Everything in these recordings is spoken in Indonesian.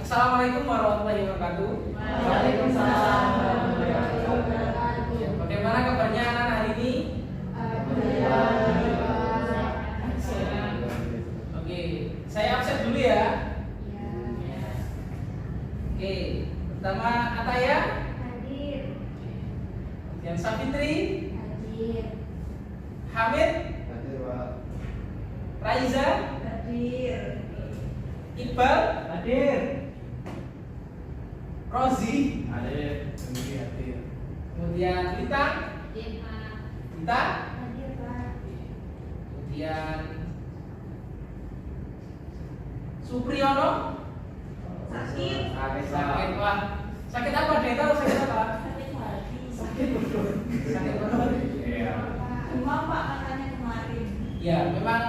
Assalamualaikum warahmatullahi wabarakatuh. Waalaikumsalam warahmatullahi wabarakatuh. Bagaimana kabarnya anak hari ini? Oke, saya absen dulu ya. Oke, pertama Ataya. Hadir. Kemudian Safitri. Hadir. Hamid. Hadir, Pak. Raiza. Hadir. Iqbal. Hadir. Rozi. Hadir. Hadir. Kemudian Lita. Hadir, Pak. Lita. Hadir, Pak. Kemudian Supriyono. Sakit. Sakit, wah. Sakit apa? Dia tahu sakit apa? Sakit hati. Sakit perut. Sakit perut. Iya. Demam, Pak, katanya kemarin. Ya, memang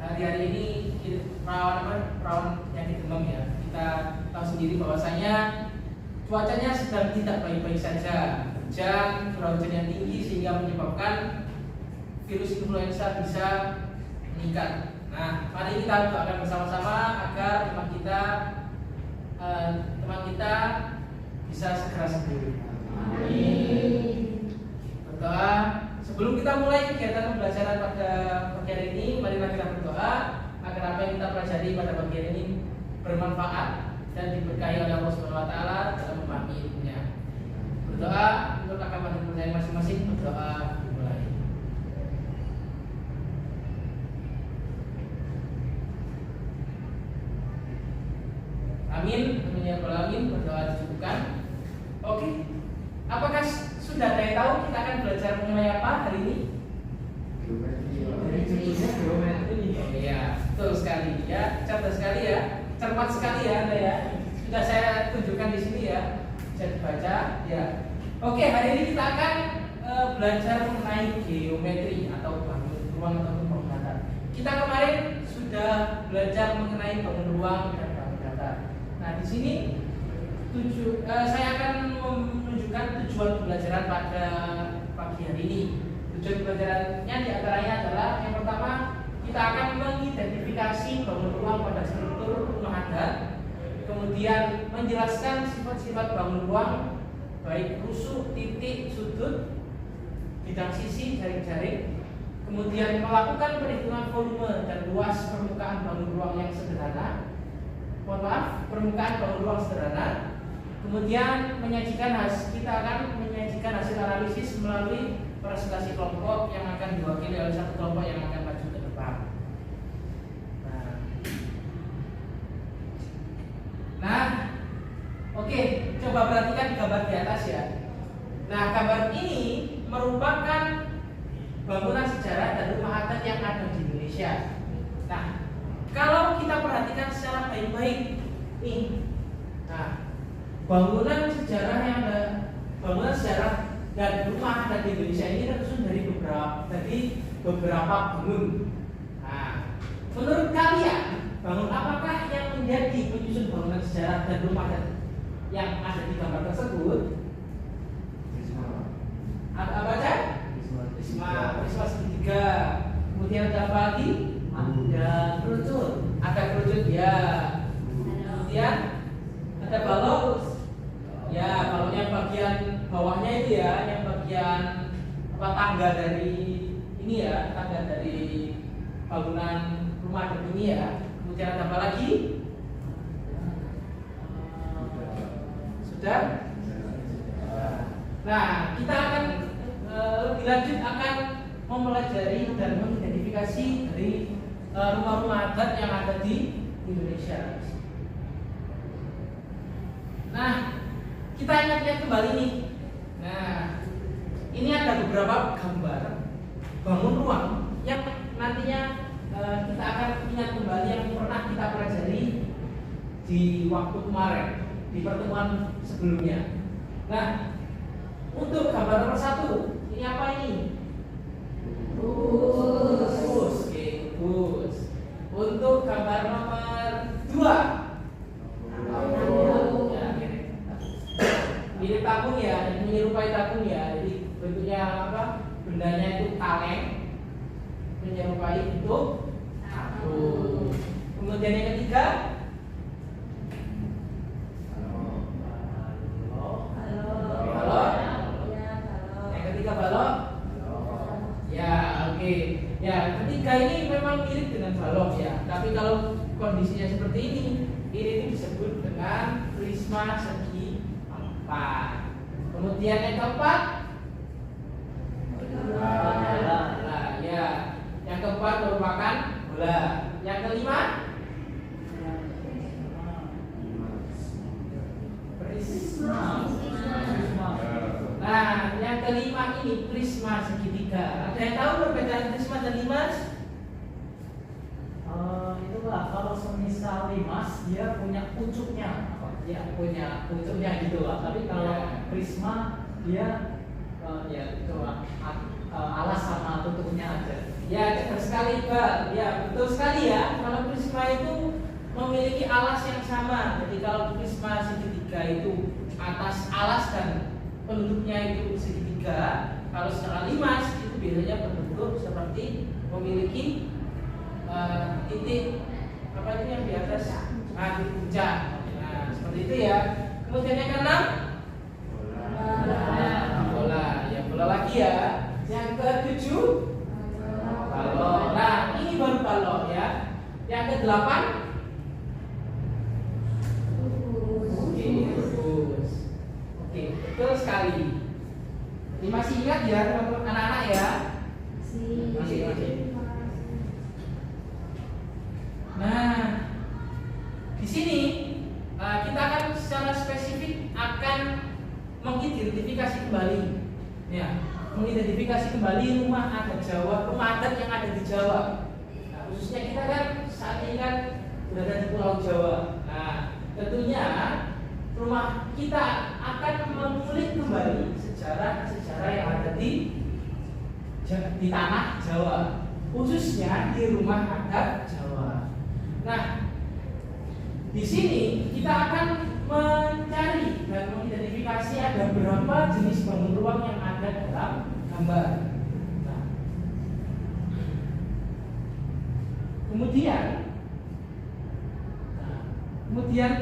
hari-hari ini perawan yang demam ya. Kita tahu sendiri bahwasanya cuacanya sedang tidak baik-baik saja. Hujan, curah hujan yang tinggi sehingga menyebabkan virus influenza bisa meningkat. Nah, mari kita doakan bersama-sama agar teman kita bisa segera sembuh. Amin. Berdoa. Sebelum kita mulai kegiatan pembelajaran pada pagi hari ini, marilah kita berdoa agar apa yang kita pelajari pada pagi hari ini bermanfaat dan diberkahi oleh Allah Subhanahu wa taala dalam memahami ilmunya. Berdoa untuk akan pada pembelajaran masing-masing. Berdoa dimulai. Amin. Amin ya rabbal alamin. Berdoa dicukupkan. Oke. Apakah sudah ada yang tahu kita akan belajar mengenai apa hari ini? Dari judulnya geometri. Oh iya, betul sekali ya, cerdas sekali ya, cermat sekali ya Anda ya. Sudah saya tunjukkan di sini ya, bisa dibaca ya. Oke, hari ini kita akan belajar mengenai geometri atau bangun ruang ataupun bangun datar. Kita kemarin sudah belajar mengenai bangun ruang dan bangun datar. Nah di sini saya akan menunjukkan tujuan pembelajaran pada pagi hari ini. Tujuan pembelajarannya diantaranya adalah yang pertama, kita akan mengidentifikasi bangun ruang pada struktur rumah adat, kemudian menjelaskan sifat-sifat bangun ruang baik rusuk, titik, sudut, bidang sisi, jaring-jaring, kemudian melakukan perhitungan volume dan luas permukaan bangun ruang yang sederhana. Permukaan bangun ruang sederhana. Kemudian kita akan menyajikan hasil analisis melalui presentasi kelompok yang akan diwakili oleh satu kelompok yang akan maju ke depan. Nah, oke, coba perhatikan gambar di atas ya. Nah, gambar ini merupakan bangunan sejarah dan rumah adat yang ada di Indonesia. Nah, kalau kita perhatikan secara baik-baik, nih, nah, bangunan sejarah dan rumah adat di Indonesia ini tersusun dari beberapa bangun. Nah, menurut kalian, bangun apakah yang menjadi penyusun bangunan sejarah dan rumah adat yang ada di gambar tersebut? Apa aja? Prisma segitiga. Kemudian ada apa lagi? Ada kerucut ya. Kemudian ada balok. Ya, kalau yang bagian bawahnya itu ya, yang bagian tangga dari ini ya, tangga dari bangunan rumah adat ini ya. Kemudian ada apa lagi? Sudah? Nah, kita akan lebih lanjut akan mempelajari dan mengidentifikasi dari rumah-rumah adat yang ada di Indonesia. Nah, kita ingat-ingat kembali nih. Nah, ini ada beberapa gambar bangun ruang yang nantinya kita akan ingat kembali yang pernah kita pelajari di waktu kemarin di pertemuan sebelumnya. Nah, untuk gambar nomor 1, ini apa ini? Bus. Oke, bus. Untuk gambar nomor 2, mirip tabung ya, menyerupai tabung ya. Jadi bentuknya apa? Bendanya itu kaleng, menyerupai bentuk tabung. Kemudian yang ketiga, ini memang mirip dengan balok ya, tapi kalau kondisinya seperti ini disebut dengan prisma segi 4. Kemudian yang keempat, bola ya. Yang keempat merupakan bola. Yang kelima, prisma. Nah, yang kelima ini prisma segitiga. Ada yang tahu perbedaan prisma dan limas? Itulah kalau semisal limas dia punya pucuknya, ya punya pucuknya gitu lah. Tapi kalau prisma dia ya itu alas sama tutupnya aja. Ya, betul sekali Pak. Ya, betul sekali ya. Kalau prisma itu memiliki alas yang sama. Jadi kalau prisma segitiga itu atas alas dan penduduknya itu segitiga. Kalau secara limas itu biasanya berbentuk seperti memiliki titik apa itu yang di atas di puncak. Nah, seperti itu ya. Kemudian yang keenam, bola. Ya, bola lagi ya. Yang ketujuh, balok. Nah, ini baru balok ya. Yang kedelapan, bagus. Oke, betul sekali. Ini masih ingat ya teman-teman anak-anak ya? Masih. Nah, di sini kita akan secara spesifik akan mengidentifikasi kembali, ya, mengidentifikasi kembali rumah adat Jawa, rumah adat yang ada di Jawa. Nah, khususnya kita kan saat ini kan berada di Pulau Jawa. Nah, tentunya rumah kita akan mengulik kembali sejarah-sejarah yang ada di tanah Jawa, khususnya di rumah adat Jawa. Nah, di sini kita akan mencari dan mengidentifikasi ada berapa jenis bangun ruang yang ada dalam gambar. Nah, kemudian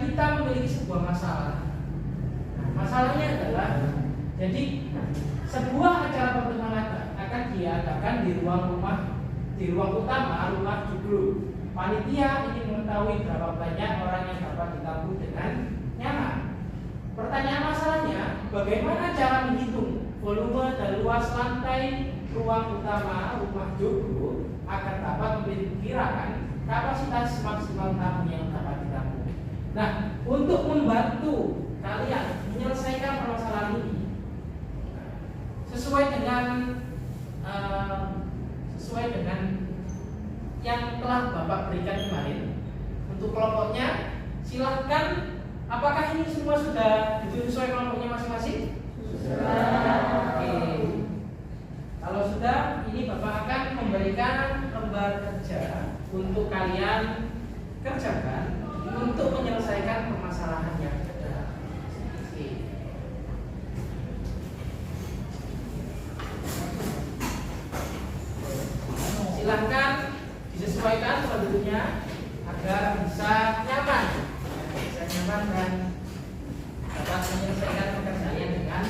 kita memiliki sebuah masalah. Nah, masalahnya adalah jadi sebuah acara pertunangan akan diadakan di ruang utama rumah joglo. Panitia ingin mengetahui berapa banyak orang yang dapat ditampung dengan nyaman. Pertanyaan masalahnya, bagaimana cara menghitung volume dan luas lantai ruang utama rumah joglo agar dapat memperkirakan kapasitas maksimal tamu yang dapat ditampung. Nah, untuk membantu kalian menyelesaikan permasalahan ini sesuai dengan yang telah Bapak berikan kemarin untuk kelompoknya, silahkan. Apakah ini semua sudah ditulis sesuai kelompoknya masing-masing? Sudah. Oke. Kalau sudah, ini Bapak akan memberikan lembar kerja untuk kalian kerjakan untuk menyelesaikan permasalahan yang ada. Oke. Silahkan disesuaikan penduduknya agar bisa nyaman dan dapat menyelesaikan pekerjaan dengan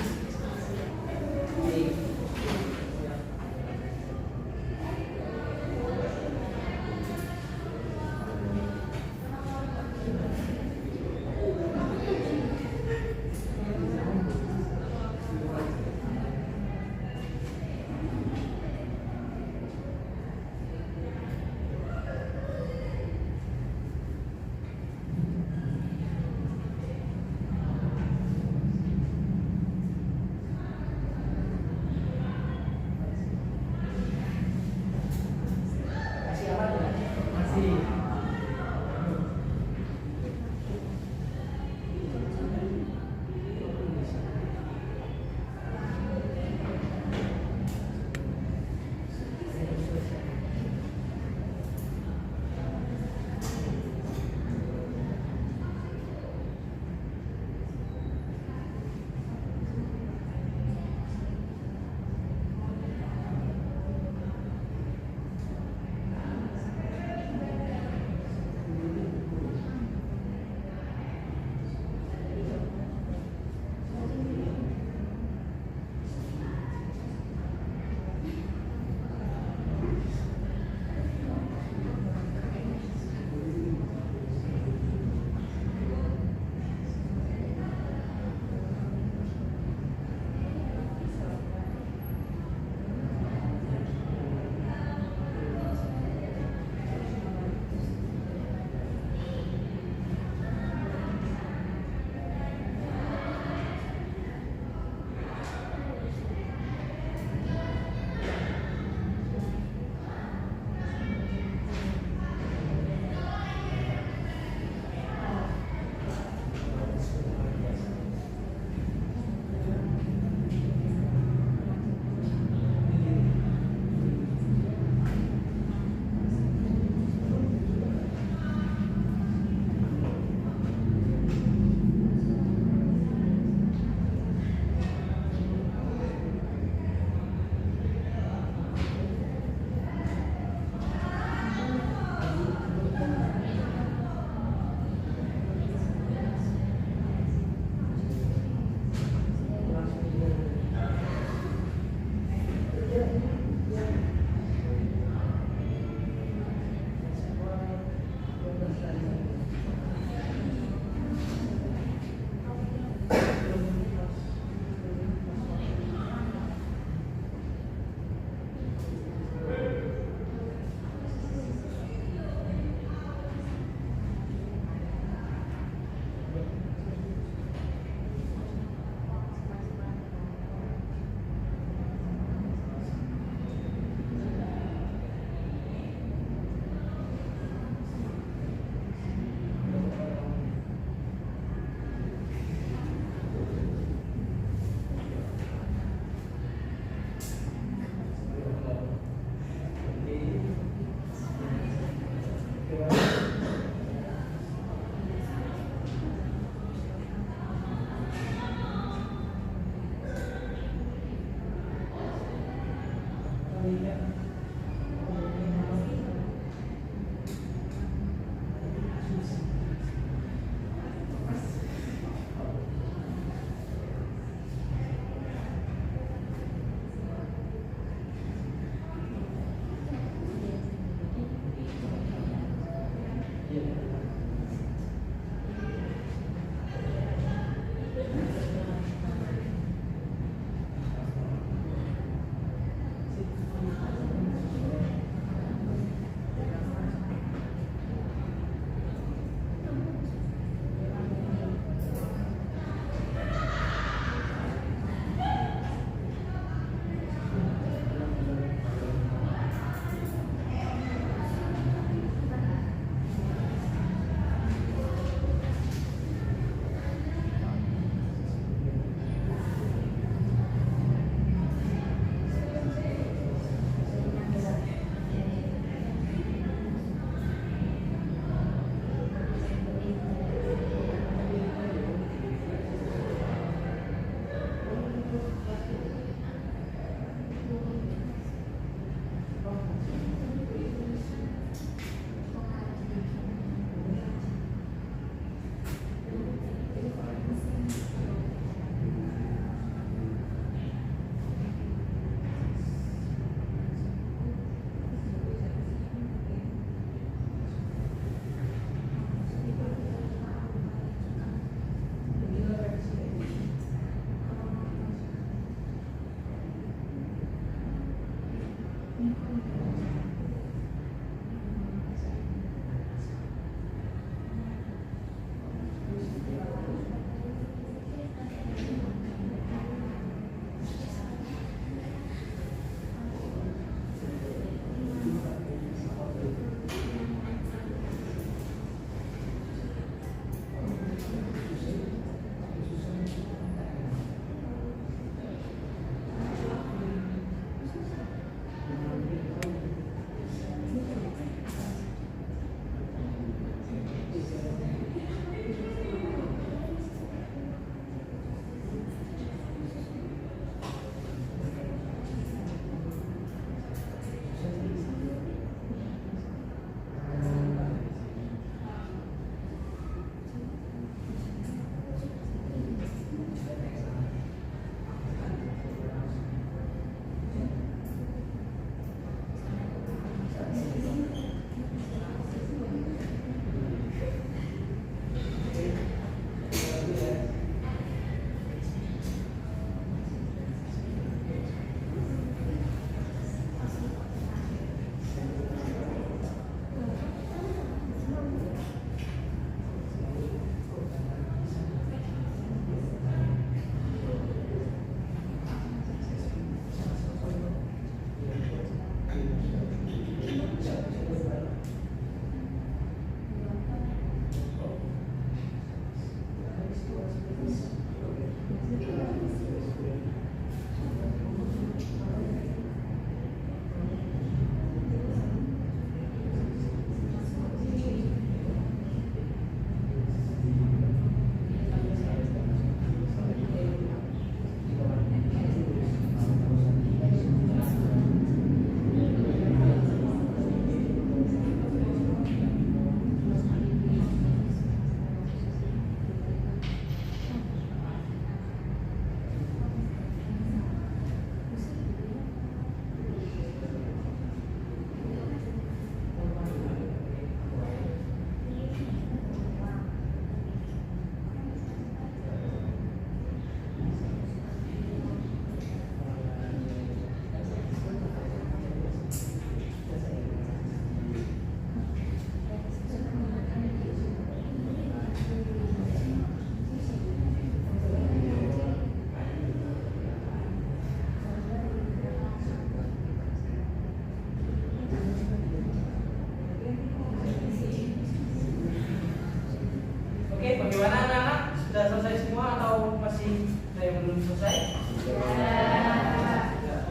Bagaimana anak-anak? Sudah selesai semua atau masih ada yang belum selesai?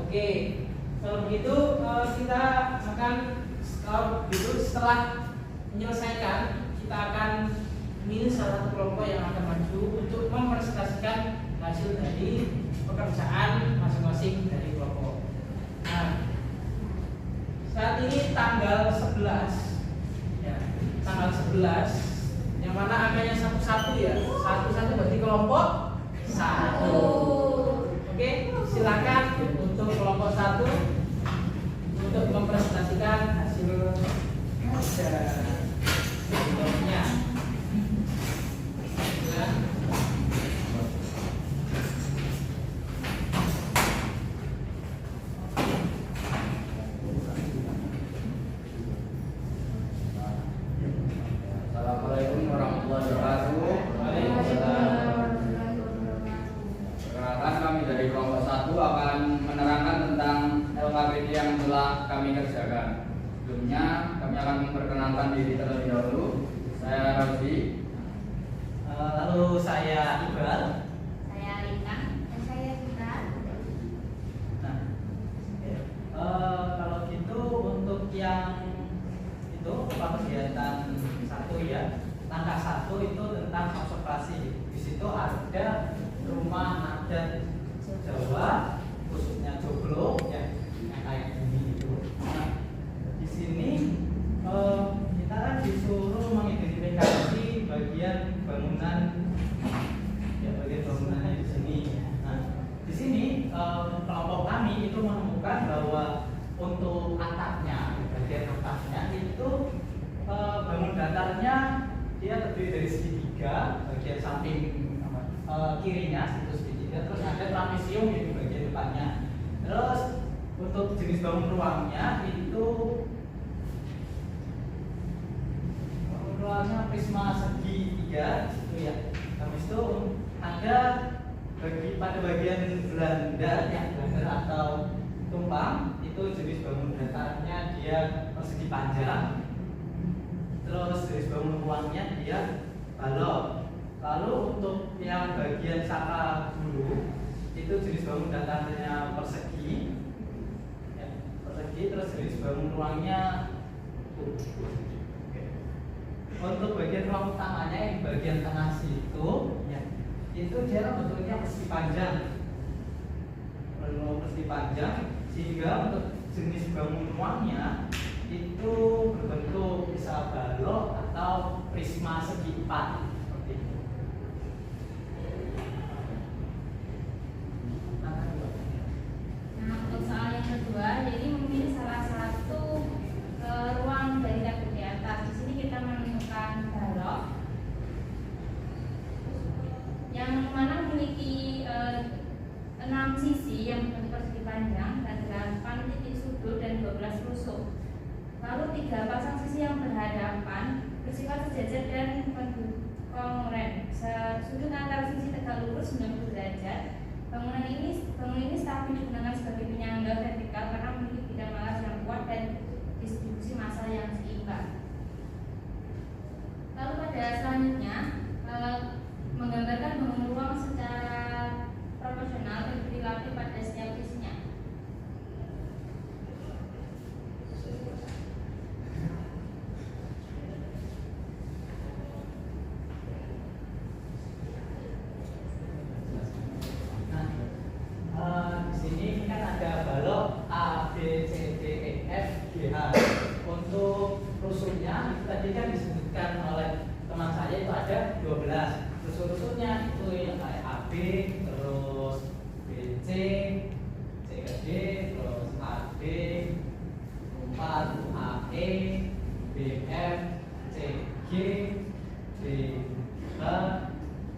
Oke, kalau begitu kita akan setelah menyelesaikan kita akan memilih salah satu kelompok yang akan maju untuk mempresentasikan hasil dari pekerjaan masing-masing dari kelompok. Nah, tanggal 11 ya, tanggal 11 yang mana angkanya 11 ya, 11 berarti kelompok 1. Oke, silakan untuk kelompok 1 untuk mempresentasikan hasil kerjanya. Ya. Assalamualaikum warahmatullahi wabarakatuh. Perkenalkan, kami dari kelompok 1 akan menerangkan tentang LKPD yang telah kami kerjakan. Sebelumnya kami akan memperkenalkan diri terlebih dahulu. Saya Rozi. Lalu saya Iqbal. Saya Rita. Dan saya Rita. Nah, kalau gitu untuk yang itu kegiatan 1 ya, langkah 1 itu tentang observasi. Di situ ada rumah adat Jawa, khususnya joglo ya, yang kayak gini itu. Nah, di sini kita kan disuruh mengidentifikasi bagian bangunan ya, bagian bangunannya di sini. Nah, di sini kelompok kami itu menemukan bahwa untuk atapnya, bagian atapnya itu bangun datarnya dia terdiri dari segitiga, bagian samping kirinya itu segitiga, terus ada trapesium di bagian depannya. Terus untuk jenis bangun ruangnya itu bangun ruangnya prisma segitiga itu ya. Habis itu ada pada bagian Belanda yang Belanda atau tumpang itu jenis bangun datarnya dia persegi panjang. Terus jenis bangun ruangnya dia balok. Lalu untuk yang bagian saka bulu itu jenis bangun datarnya persegi ya, persegi. Terus jenis bangun ruangnya untuk bagian ruang utamanya yang bagian tengah situ ya, itu dia bentuknya persegi panjang, persegi panjang, sehingga untuk jenis bangun ruangnya itu berbentuk bisa balok atau prisma segi 4 seperti itu. Nah, untuk soal yang kedua, jadi memilih salah satu ruang dari tabel di atas. Di sini kita menemukan balok yang mana memiliki 6 sisi yang berbentuk persegi panjang dan 8 titik sudut dan 12 rusuk. Lalu 3 pasang sisi yang berhadapan bersifat sejajar dan kongruent. Sudut antara sisi tegak lurus 90 derajat. Bangunan ini stabil digunakan sebagai penyangga vertikal karena memiliki bidang malas yang kuat dan distribusi massa yang seimbang. Lalu pada selanjutnya menggambarkan bangunan ruang secara proporsional dan berlapis pada setiap sisinya. Di sini kan ada balok A, B, C, D, E, F, G, H. Untuk rusuknya itu tadi kan disebutkan oleh teman saya itu ada 12. Rusuk-rusuknya itu yang kayak AB, terus BC, C ke D, terus AD, 4 AE, BF, CG, DH,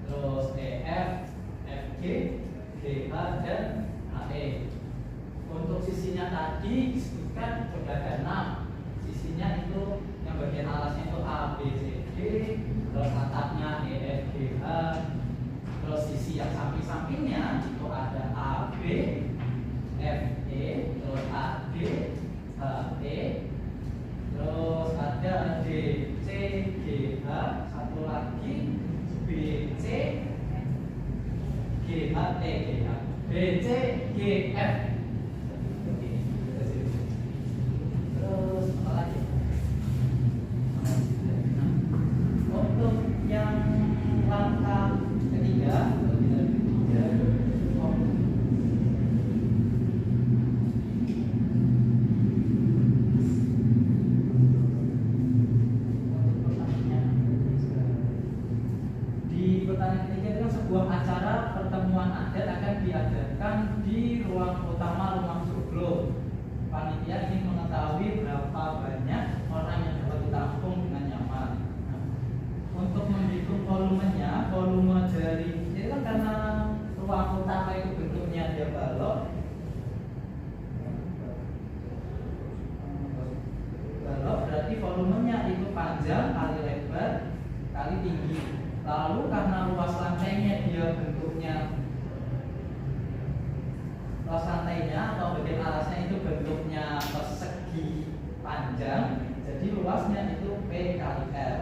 terus EF, FG, DH dan AE. Untuk sisinya tadi disebutkan sudah ada 6. Sisinya itu yang bagian alasnya itu A, B, C, D, terus atapnya E, F, G, H. Terus sisi yang samping-sampingnya itu ada A, B, F, E, terus A, D, H, E. Terus ada D, C, G, H. Satu lagi B, C, G, H, E, G, H. B, C, G, F. Terus apa lagi? Untuk yang langkah ketiga, alasnya atau bagian alasnya itu bentuknya persegi panjang, jadi luasnya itu P kali L.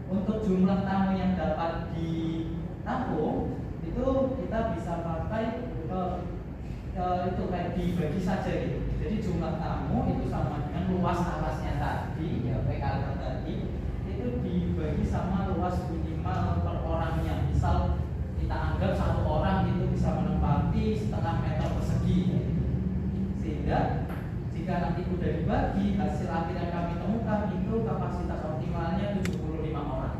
Untuk jumlah tamu yang dapat ditampung itu kita bisa pakai itu kayak dibagi saja gitu. Jadi jumlah tamu itu sama dengan luas alasnya tadi, ya P kali L tadi, itu dibagi sama luas minimal per orangnya. Misal kita anggap satu orang itu bisa menempati setengah meter persegi, sehingga jika nanti sudah dibagi, hasil akhir yang kami temukan itu kapasitas optimalnya 75 orang.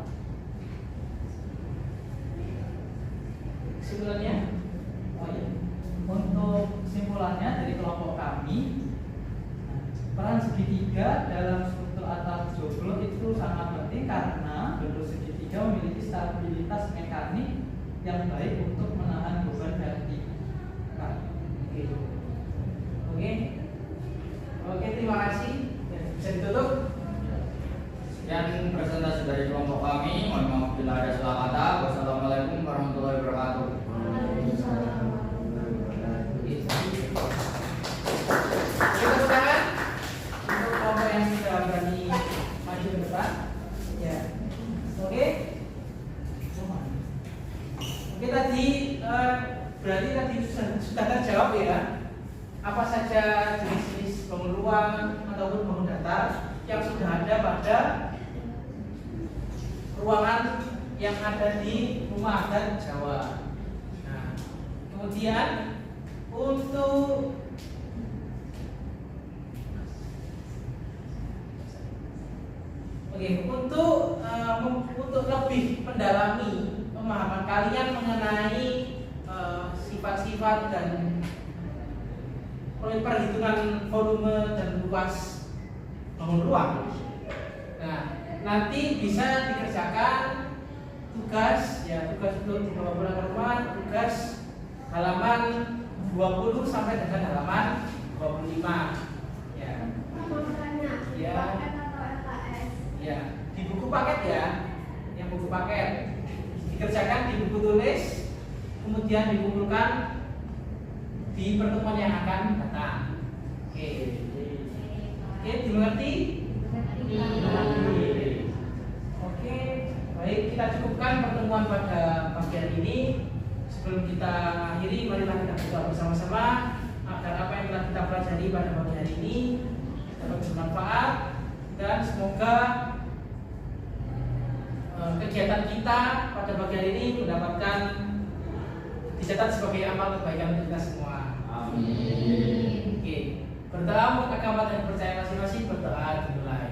Kesimpulannya, untuk kesimpulannya dari kelompok kami, peran segitiga dalam struktur atap joglo itu sangat penting karena bentuk segitiga memiliki stabilitas mekanik yang baik untuk menahan beban vertikal. Oke, terima kasih. Bisa ditutup. Sekian presentasi dari kelompok kami. Mohon maaf bila ada salah kata. Wassalamualaikum warahmatullahi wabarakatuh. Kita tangan untuk kelompok yang sudah berani maju ke depan. Ya, oke. Oke, tadi berarti tadi sudah terjawab ya. Apa saja jenis-jenis bangun ruang ataupun bangun datar yang sudah ada pada ruangan yang ada di rumah adat Jawa. Nah, kemudian untuk untuk lebih mendalami pemahaman kalian mengenai sifat-sifat dan perhitungan volume dan luas bangun ruang. Nah, nanti bisa dikerjakan tugas untuk dibawa pulang ke rumah, tugas halaman 20 sampai dengan halaman 25. Ya. Ya. Ya, di buku paket ya. Yang buku paket dikerjakan di buku tulis, kemudian dikumpulkan di pertemuan yang akan datang. Oke, dimengerti? Oke, baik, kita cukupkan pertemuan pada pagi hari ini. Sebelum kita akhiri, marilah kita berdoa bersama-sama agar apa yang telah kita pelajari pada pagi hari ini dapat bermanfaat dan semoga kegiatan kita pada pagi hari ini mendapatkan dicatat sebagai amal kebaikan untuk kita semua. Amin. Oke, berdoa menurut agama dan percaya masing-masing, berdoa dimulai.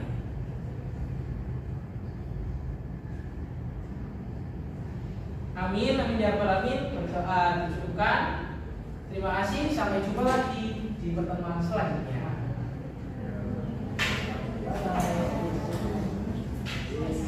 Amin, amin ya rabbal alamin. Berdoa dicukupkan. Terima kasih, sampai jumpa lagi di pertemuan selanjutnya. Bye.